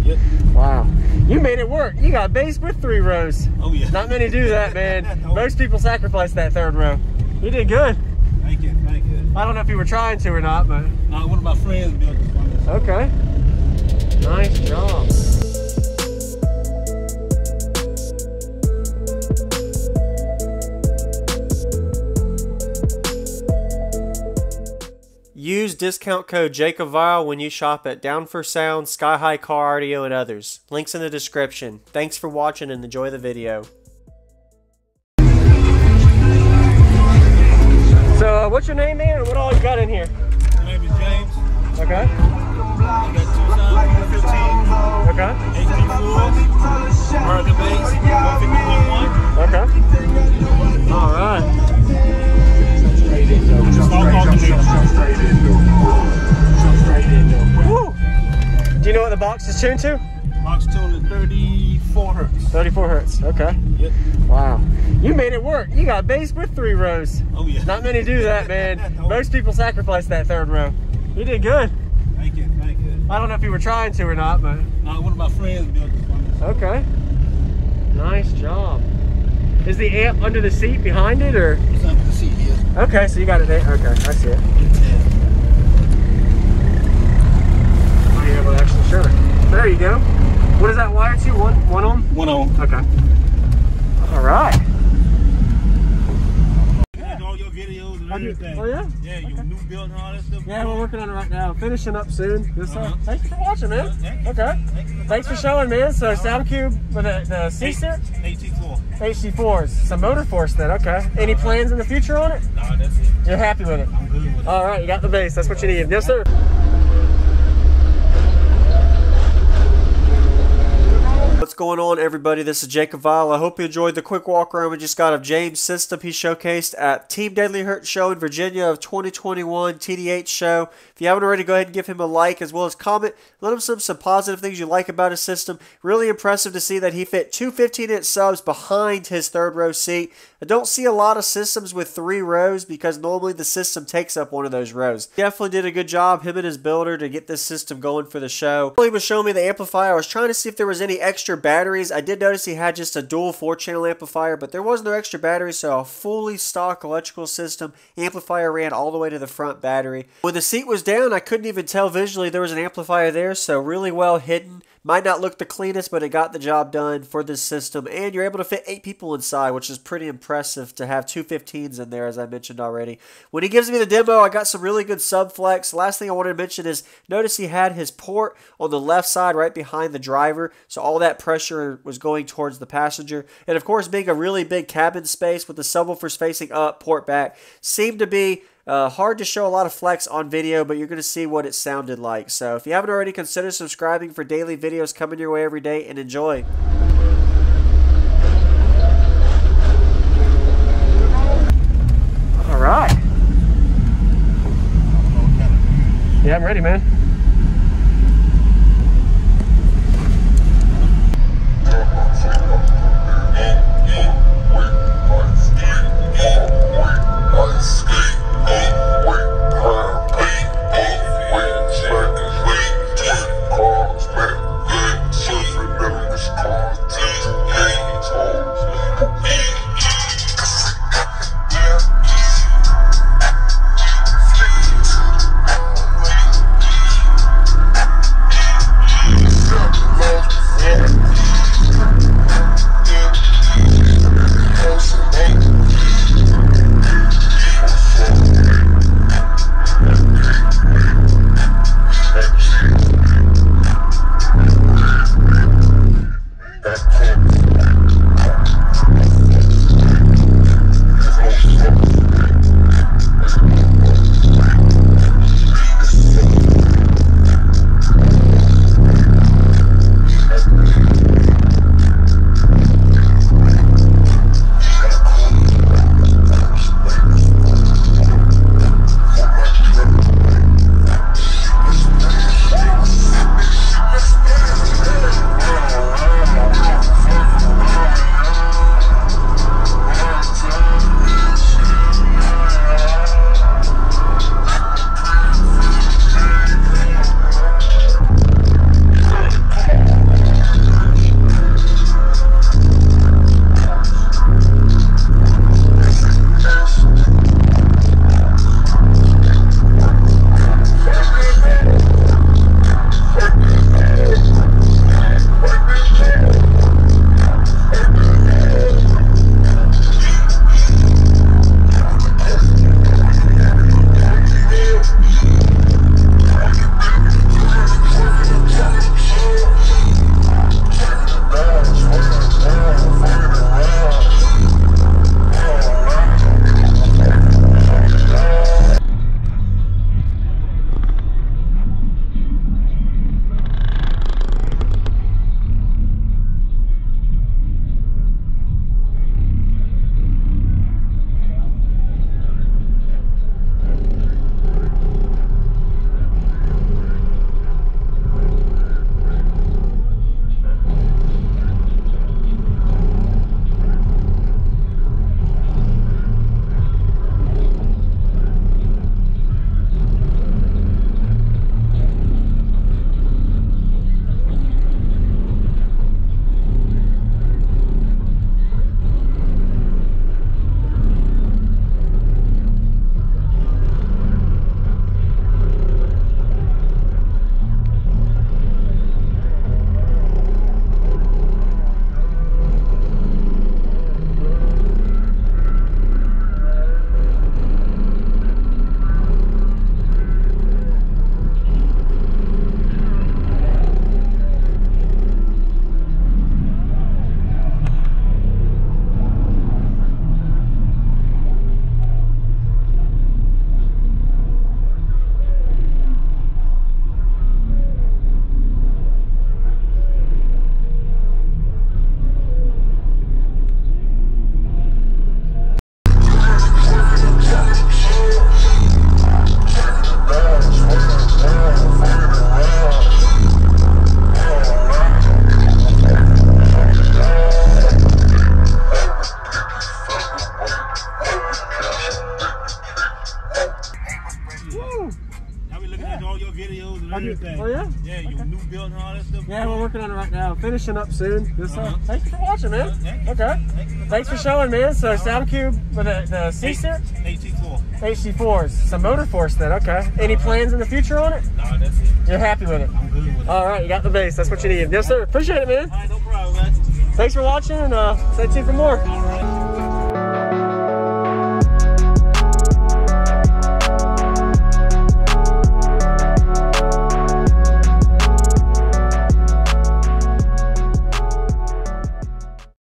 Yep. Wow. You made it work. You got bass with 3 rows. Oh yeah. Not many do that, man. No. Most people sacrifice that 3rd row. You did good. Thank you, thank you. I don't know if you were trying to or not, but... One of my friends built this for me. Okay. Nice job. Use discount code JacobViral when you shop at Down for Sound, Sky High Car Audio, and others. Links in the description. Thanks for watching and enjoy the video. So, what's your name, man, and what all you got in here? My name is James. Okay. I got 2 SoundQubed 15. Okay. HD4s, American bass, 150.1. Okay. All right. Woo! Do you know what the box is tuned to? Box tune is 34 hertz. 34 hertz. Okay. Yep. Wow. You made it work. You got bass with 3 rows. Oh yeah. Not many do that, man. No. Most people sacrifice that 3rd row. You did good. Thank you, thank you. I don't know if you were trying to or not, but... One of my friends built this for me. Okay. Nice job. Is the amp under the seat behind it, or? It's under the seat here. Okay, so you got it there. Okay, I see it. Oh, yeah, well, actually, sure. There you go. What is that wire to? One ohm? 1 ohm. Okay. All right. All your videos and everything. Oh, yeah? Yeah, your new build and all that stuff. Yeah, we're working on it right now. Finishing up soon. Yes, sir. Thanks for watching, man. Thank you. Okay. Thank you. Thanks for showing, man. So, SoundQubed with the C-Set? HD4. HD4s. Some motor force then. Okay. Any plans in the future on it? No, that's it. You're happy with it? I'm good with it. All right, you got the bass. That's what you need. Yes, sir. What's going on, everybody? This is JacobViral. I hope you enjoyed the quick walk around we just got of James' system he showcased at Team Deadly Hurt show in Virginia of 2021 TDH show. If you haven't already, go ahead and give him a like as well as comment. Let him some positive things you like about his system. Really impressive to see that he fit 2 15-inch subs behind his 3rd row seat. I don't see a lot of systems with 3 rows because normally the system takes up one of those rows. Definitely did a good job, him and his builder, to get this system going for the show. While he was showing me the amplifier, I was trying to see if there was any extra batteries. I did notice he had just a dual 4-channel amplifier, but there was no extra battery, so a fully stock electrical system. Amplifier ran all the way to the front battery. When the seat was down, I couldn't even tell visually there was an amplifier there, so really well hidden. Might not look the cleanest, but it got the job done for this system. And you're able to fit 8 people inside, which is pretty impressive to have 2 15s in there, as I mentioned already. When he gives me the demo, I got some really good subflex. Last thing I wanted to mention is, notice he had his port on the left side right behind the driver. So all that pressure was going towards the passenger. And of course, being a really big cabin space with the subwoofers facing up, port back, seemed to be hard to show a lot of flex on video, but you're going to see what it sounded like. So if you haven't already, consider subscribing for daily videos coming your way every day, and enjoy. All right. Yeah, I'm ready, man. Yeah, we're working on it right now. Finishing up soon. Yes, sir. Thanks for watching, man. Okay. Thanks for showing, man. So SoundQubed with the C-Stick? HC4. HC4s. Some motor force then, okay. Any plans in the future on it? No, that's it. You're happy with it? I'm good with it. All right, you got the bass. That's what you need. Yes, sir. Appreciate it, man. All right, no problem, man. Thanks for watching, and stay tuned for more. All right.